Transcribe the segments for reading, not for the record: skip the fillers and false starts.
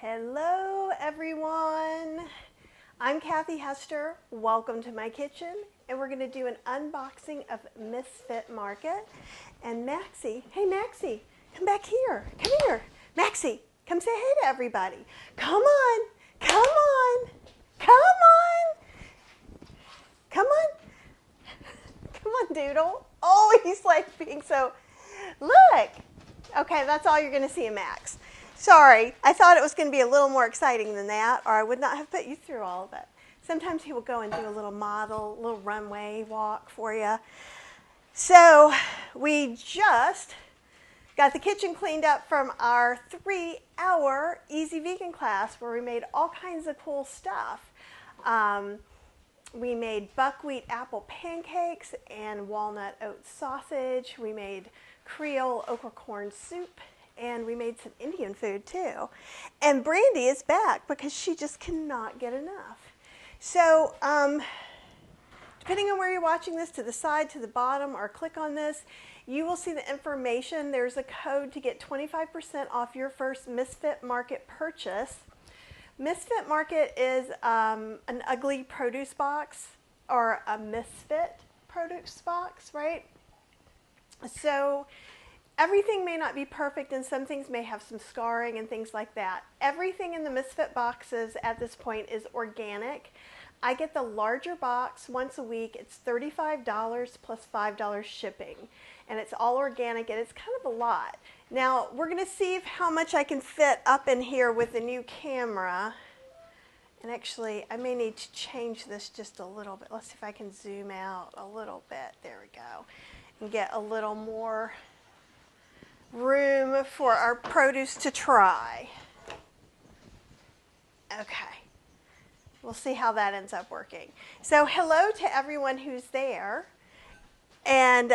Hello everyone, I'm Kathy Hester. Welcome to my kitchen, and we're going to do an unboxing of Misfit Market. And Maxie, hey Maxie, come back here, come here. Maxie, come say hey to everybody. Come on, come on, come on, come on, come on Doodle. Oh, he's like being so, look. Okay, that's all you're going to see of Max. Sorry, I thought it was going to be a little more exciting than that, or I would not have put you through all of it. Sometimes he will go and do a little model, little runway walk for you. So we just got the kitchen cleaned up from our 3-hour Easy Vegan class where we made all kinds of cool stuff. We made buckwheat apple pancakes and walnut oat sausage. We made Creole okra corn soup. And we made some Indian food too. And Brandy is back because she just cannot get enough. So depending on where you're watching this, to the side, to the bottom, or click on this, you will see the information. There's a code to get 25% off your first Misfit Market purchase. Misfit Market is an ugly produce box, or a Misfit produce box, right? So everything may not be perfect, and some things may have some scarring and things like that. Everything in the Misfit boxes at this point is organic. I get the larger box once a week. It's $35 plus $5 shipping, and it's all organic, and it's kind of a lot. Now, we're going to see how much I can fit up in here with the new camera. And actually, I may need to change this just a little bit. Let's see if I can zoom out a little bit. There we go. And get a little more room for our produce to try. Okay, we'll see how that ends up working. So hello to everyone who's there. And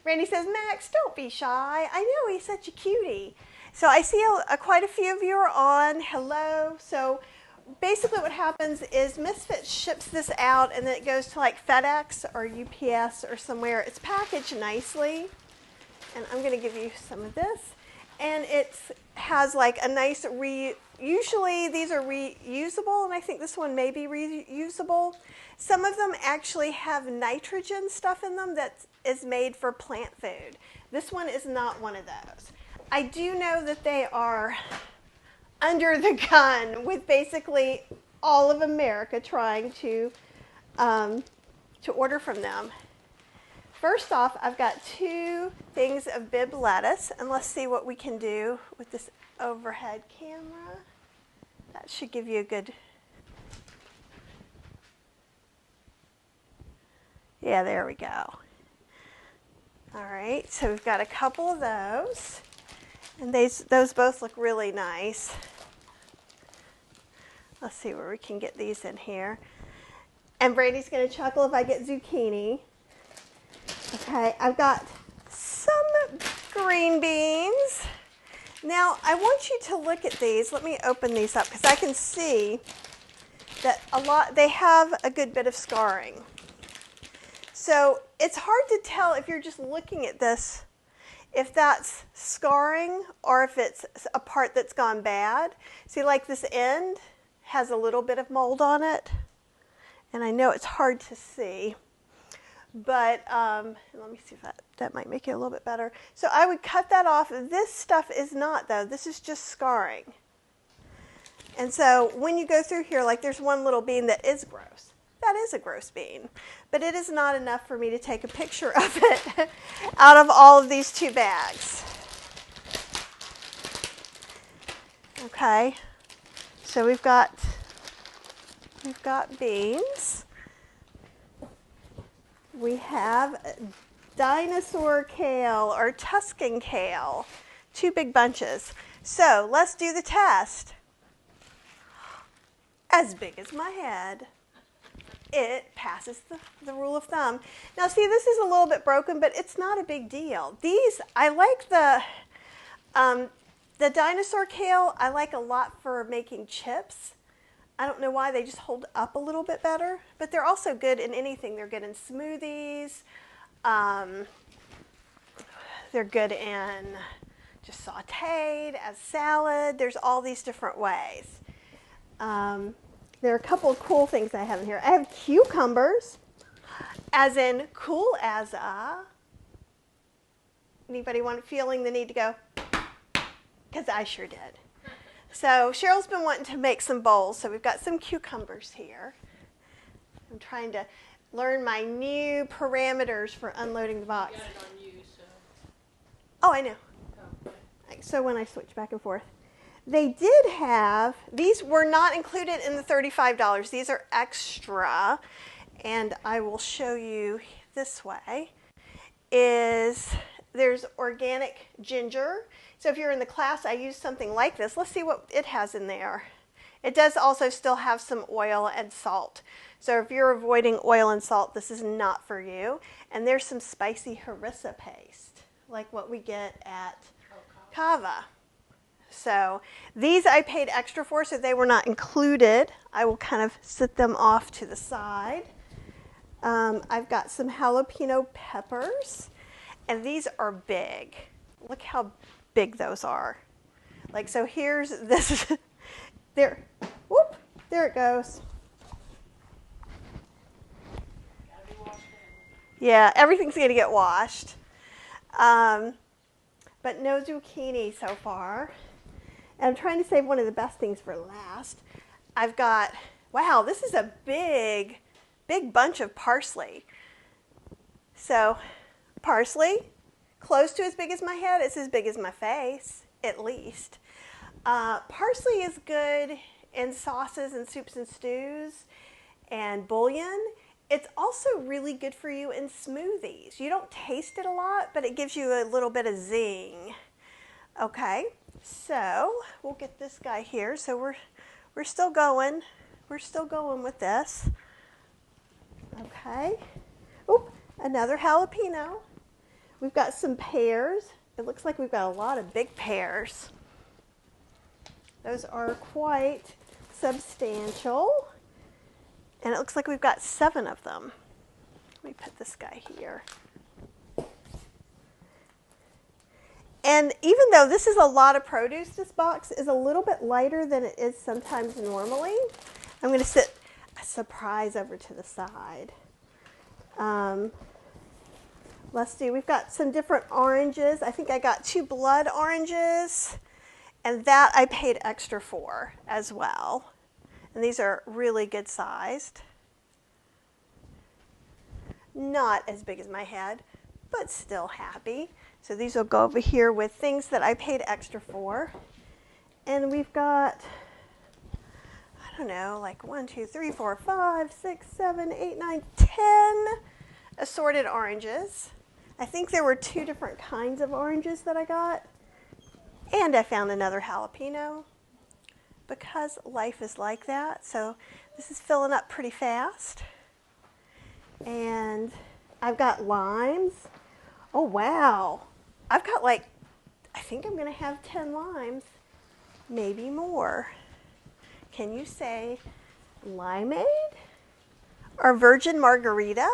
Randy says, Max, don't be shy. I know, he's such a cutie. So I see quite a few of you are on. Hello. So basically what happens is Misfit ships this out, and then it goes to like FedEx or UPS or somewhere. It's packaged nicely. And I'm going to give you some of this. And it has like a nice, usually these are reusable, and I think this one may be reusable. Some of them actually have nitrogen stuff in them that is made for plant food. This one is not one of those. I do know that they are under the gun with basically all of America trying to order from them. First off, I've got 2 things of Bib lettuce, and let's see what we can do with this overhead camera. That should give you a good, yeah, there we go. All right, so we've got a couple of those, and those both look really nice. Let's see where we can get these in here. And Brady's going to chuckle if I get zucchini. Okay, I've got some green beans. Now, I want you to look at these. Let me open these up because I can see that they have a good bit of scarring. So it's hard to tell if you're just looking at this if that's scarring or if it's a part that's gone bad. See, like this end has a little bit of mold on it, and I know it's hard to see. But let me see if that might make it a little bit better. So I would cut that off. This stuff is not, though. This is just scarring. And so when you go through here, like there's one little bean that is gross. That is a gross bean. But it is not enough for me to take a picture of it out of all of these 2 bags. Okay. So we've got beans. We have dinosaur kale or Tuscan kale, 2 big bunches. So let's do the test. As big as my head. It passes the rule of thumb. Now see, this is a little bit broken, but it's not a big deal. These, I like the dinosaur kale, I like a lot for making chips. I don't know why, they just hold up a little bit better, but they're also good in anything. They're good in smoothies. They're good in just sauteed as salad. There's all these different ways. There are a couple of cool things I have in here. I have cucumbers, as in cool as a. Anybody feeling the need to go? Because I sure did. So Cheryl's been wanting to make some bowls, so we've got some cucumbers here. I'm trying to learn my new parameters for unloading the box. You got it on you, so. Oh, I know. Oh, okay. So when I switch back and forth. They did have, these were not included in the $35. These are extra. And I will show you this way. There's organic ginger. So if you're in the class, I use something like this. Let's see what it has in there. It does also still have some oil and salt. So if you're avoiding oil and salt, this is not for you. And there's some spicy harissa paste, like what we get at Cava. So these I paid extra for, so they were not included. I will kind of set them off to the side. I've got some jalapeno peppers, and these are big. Look how big those are. Like, so here's this. There, whoop, there it goes. Gotta be washed in. Yeah, everything's going to get washed. But no zucchini so far. And I'm trying to save one of the best things for last. I've got, wow, this is a big bunch of parsley. So parsley, close to as big as my head. It's as big as my face, at least. Parsley is good in sauces and soups and stews and bouillon. It's also really good for you in smoothies. You don't taste it a lot, but it gives you a little bit of zing. Okay, so we'll get this guy here. So we're still going. We're still going with this. Okay. Oop, another jalapeno. We've got some pears. It looks like we've got a lot of big pears. Those are quite substantial. And it looks like we've got 7 of them. Let me put this guy here. And even though this is a lot of produce, this box is a little bit lighter than it is sometimes normally. I'm going to sit a surprise over to the side. Let's see, we've got some different oranges. I think I got 2 blood oranges, and that I paid extra for as well. And these are really good sized. Not as big as my head, but still happy. So these will go over here with things that I paid extra for. And we've got, I don't know, like 1, 2, 3, 4, 5, 6, 7, 8, 9, 10 assorted oranges. I think there were 2 different kinds of oranges that I got. And I found another jalapeno, because life is like that. So this is filling up pretty fast. And I've got limes. Oh, wow. I've got I think I'm going to have 10 limes, maybe more. Can you say limeade? Or virgin margarita?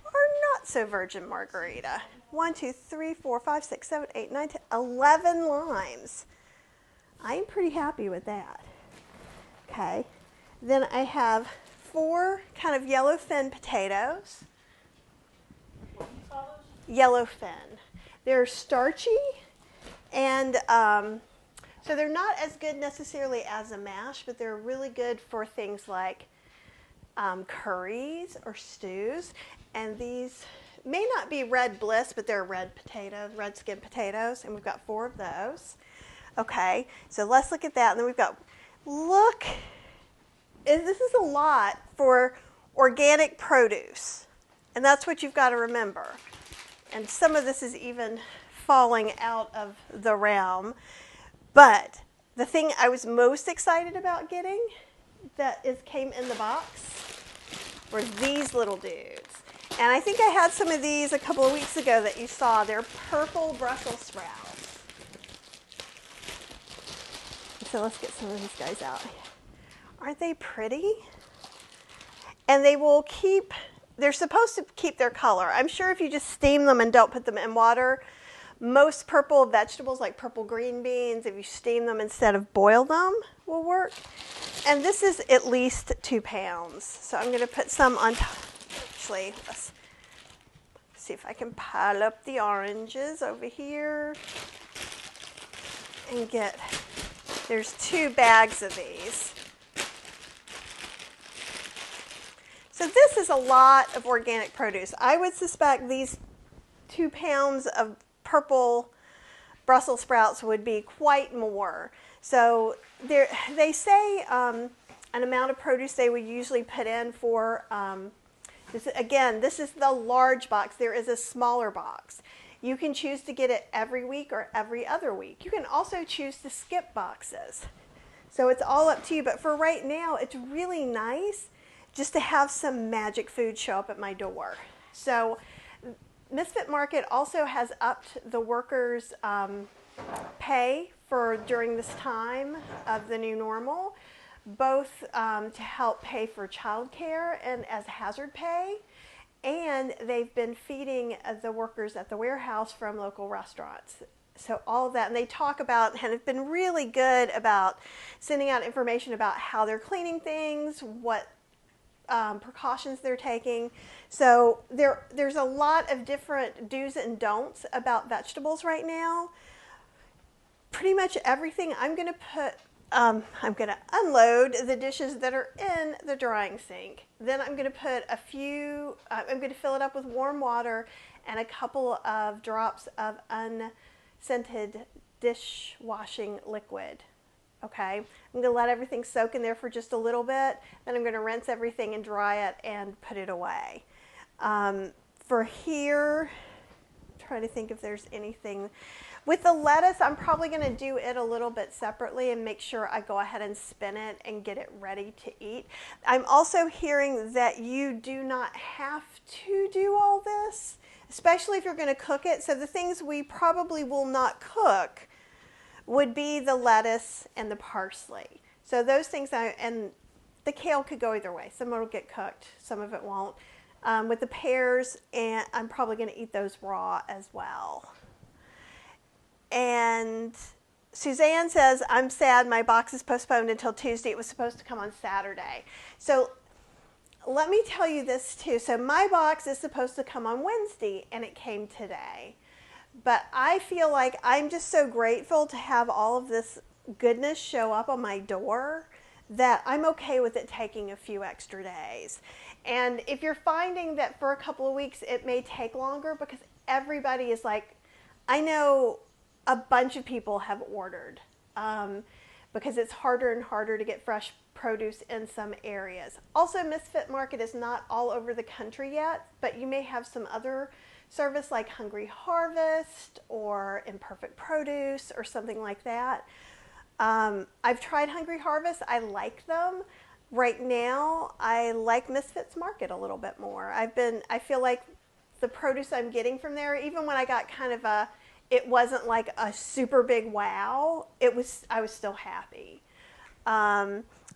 Or not so virgin margarita? 1, 2, 3, 4, 5, 6, 7, 8, 9, 10, 11 limes. I'm pretty happy with that. Okay, then I have 4 kind of yellowfin potatoes. What do you call those? Yellowfin. They're starchy, and so they're not as good necessarily as a mash, but they're really good for things like curries or stews. And these may not be red bliss, but they're red potatoes, red skin potatoes, and we've got 4 of those. Okay, so let's look at that. And then we've got, this is a lot for organic produce. And that's what you've got to remember. And some of this is even falling out of the realm. But the thing I was most excited about getting came in the box were these little dudes. And I think I had some of these a couple of weeks ago that you saw. They're purple Brussels sprouts. So let's get some of these guys out. Aren't they pretty? And they're supposed to keep their color. I'm sure if you just steam them and don't put them in water, Most purple vegetables, like purple green beans, if you steam them instead of boil them, will work. And this is at least 2 pounds. So I'm going to put some on top. Actually, let's see if I can pile up the oranges over here and get, there's 2 bags of these. So this is a lot of organic produce. I would suspect these 2 pounds of purple Brussels sprouts would be quite more. So they say an amount of produce they would usually put in for, this is the large box. There is a smaller box. You can choose to get it every week or every other week. You can also choose to skip boxes. So it's all up to you. But for right now, it's really nice just to have some magic food show up at my door. So Misfit Market also has upped the workers' pay for during this time of the new normal, both to help pay for childcare and as hazard pay. And they've been feeding the workers at the warehouse from local restaurants. So all of that, and they talk about and have been really good about sending out information about how they're cleaning things, what precautions they're taking. So there's a lot of different do's and don'ts about vegetables right now. Pretty much everything I'm going to unload the dishes that are in the drying sink. Then I'm going to put I'm going to fill it up with warm water and a couple of drops of unscented dishwashing liquid. Okay, I'm going to let everything soak in there for just a little bit. Then I'm going to rinse everything and dry it and put it away. For here, I'm trying to think if there's anything. With the lettuce, I'm probably going to do it a little bit separately and make sure I go ahead and spin it and get it ready to eat. I'm also hearing that you do not have to do all this, especially if you're going to cook it. So the things we probably will not cook would be the lettuce and the parsley. So those things, and the kale could go either way. Some of it will get cooked, some of it won't. With the pears, and I'm probably going to eat those raw as well. And Suzanne says, I'm sad my box is postponed until Tuesday. It was supposed to come on Saturday. So let me tell you this too. So my box is supposed to come on Wednesday, and it came today. But I feel like I'm just so grateful to have all of this goodness show up on my door that I'm okay with it taking a few extra days. And if you're finding that for a couple of weeks it may take longer, because everybody is like, I know a bunch of people have ordered because it's harder and harder to get fresh produce in some areas. Also, Misfit Market is not all over the country yet, but you may have some other service like Hungry Harvest or Imperfect Produce or something like that. I've tried Hungry Harvest. I like them. Right now, I like Misfits Market a little bit more. I feel like the produce I'm getting from there, even when I got kind of it wasn't like a super big wow, I was still happy.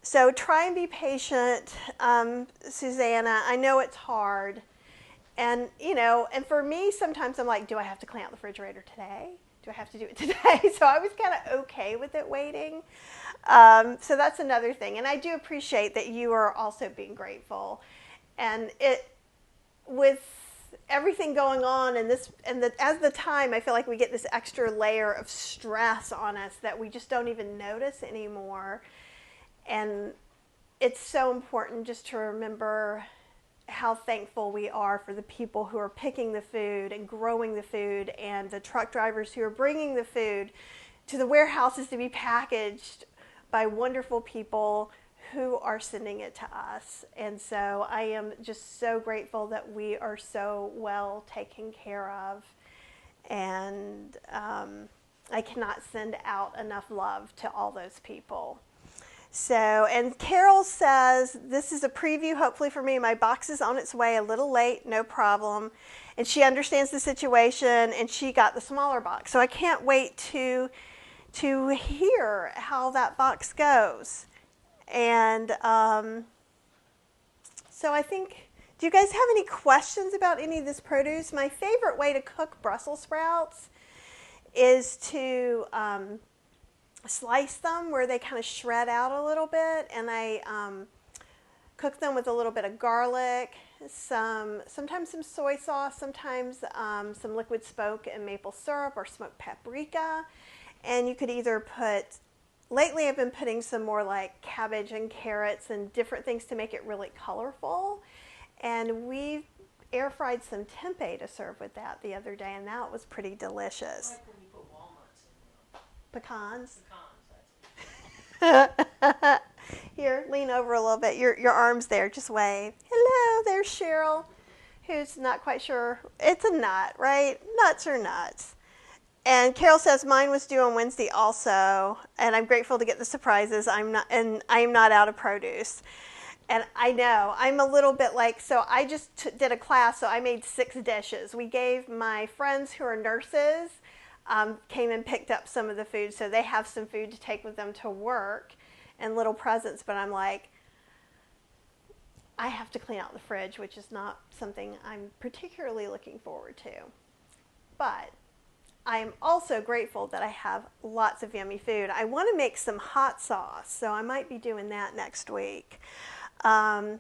So try and be patient, Susanna. I know it's hard. And, and for me, sometimes I'm like, do I have to clean out the refrigerator today? Do I have to do it today? So I was kind of okay with it waiting. So that's another thing. And I do appreciate that you are also being grateful. And with everything going on as the time, I feel like we get this extra layer of stress on us that we just don't even notice anymore. And it's so important just to remember how thankful we are for the people who are picking the food and growing the food, and the truck drivers who are bringing the food to the warehouses to be packaged by wonderful people who are sending it to us. And so I am just so grateful that we are so well taken care of, and I cannot send out enough love to all those people. So, and Carol says, this is a preview hopefully for me. My box is on its way, a little late, no problem. And she understands the situation, and she got the smaller box. So I can't wait to hear how that box goes. And so I think, do you guys have any questions about any of this produce? My favorite way to cook Brussels sprouts is to slice them where they kind of shred out a little bit, and I cook them with a little bit of garlic, sometimes some soy sauce, sometimes some liquid smoke and maple syrup or smoked paprika. And you could either put, lately I've been putting some more like cabbage and carrots and different things to make it really colorful. And we air fried some tempeh to serve with that the other day, and that was pretty delicious. I like when you put walnuts in them. Pecans. Pecans, that's it. Here, lean over a little bit. Your arm's there. Just wave. Hello, there's Cheryl, who's not quite sure. It's a nut, right? Nuts are nuts. And Carol says mine was due on Wednesday also, and I'm grateful to get the surprises. I'm not out of produce. And I know I'm a little bit like, so I just did a class, so I made 6 dishes. We gave my friends who are nurses, came and picked up some of the food, so they have some food to take with them to work and little presents. But I'm like, I have to clean out the fridge, which is not something I'm particularly looking forward to. But I am also grateful that I have lots of yummy food. I want to make some hot sauce, so I might be doing that next week. Trying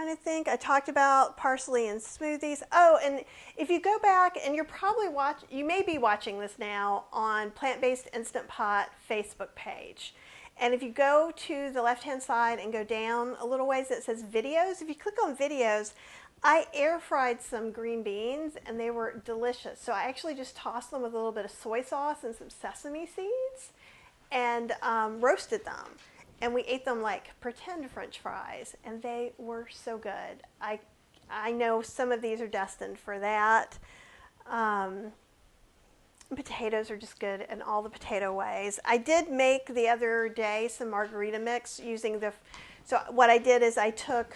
to think, I talked about parsley and smoothies. Oh, and if you go back, and you may be watching this now on Plant-Based Instant Pot Facebook page. And if you go to the left-hand side and go down a little ways, it says videos. If you click on videos, I air fried some green beans, and they were delicious. So I actually just tossed them with a little bit of soy sauce and some sesame seeds and roasted them. And we ate them like pretend French fries, and they were so good. I know some of these are destined for that. Potatoes are just good in all the potato ways. I did make the other day some margarita mix using so what I did is I took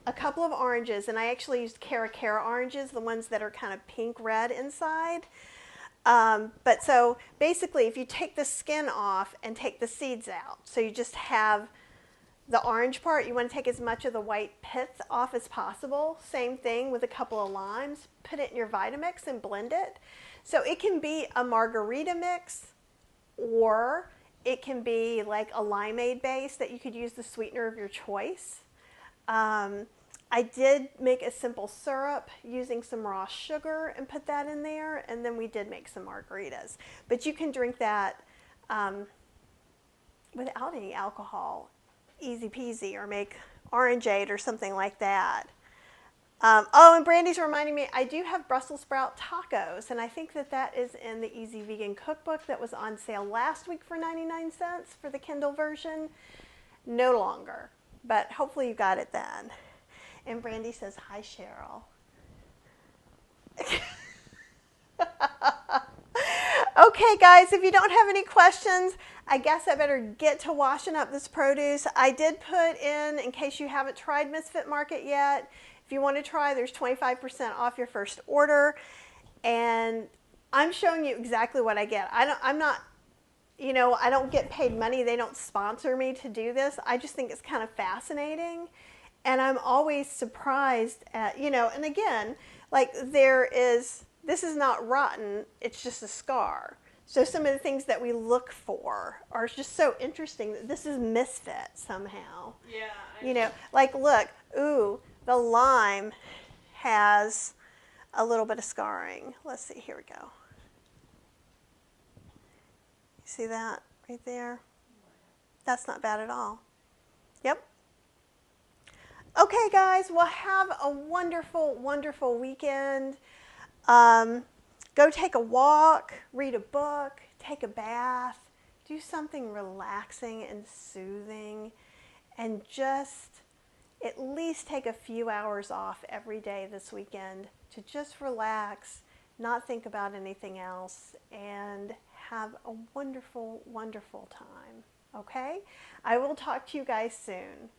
a couple of oranges, and I actually used Cara oranges, the ones that are kind of pink red inside. But so basically, if you take the skin off and take the seeds out, so you just have the orange part, you want to take as much of the white pith off as possible. Same thing with a couple of limes. Put it in your Vitamix and blend it. So it can be a margarita mix, or it can be like a limeade base that you could use the sweetener of your choice. I did make a simple syrup using some raw sugar and put that in there, and then we did make some margaritas. But you can drink that without any alcohol, easy peasy, or make orangeade or something like that. Oh, and Brandy's reminding me, I do have Brussels sprout tacos, and I think that is in the Easy Vegan Cookbook that was on sale last week for 99 cents for the Kindle version. No longer, but hopefully you got it then. And Brandy says, hi, Cheryl. Okay, guys, if you don't have any questions, I guess I better get to washing up this produce. I did put in case you haven't tried Misfit Market yet, if you want to try, there's 25% off your first order. And I'm showing you exactly what I get. I'm not, I don't get paid money. They don't sponsor me to do this. I just think it's kind of fascinating. And I'm always surprised at, and again, like this is not rotten, it's just a scar. So some of the things that we look for are just so interesting that this is Misfit somehow. Yeah. Like look, ooh, the lime has a little bit of scarring. Let's see, here we go. You see that right there? That's not bad at all. Yep. Okay, guys, well, have a wonderful, wonderful weekend. Go take a walk, read a book, take a bath, do something relaxing and soothing, and just at least take a few hours off every day this weekend to just relax, not think about anything else, and have a wonderful, wonderful time. Okay? I will talk to you guys soon.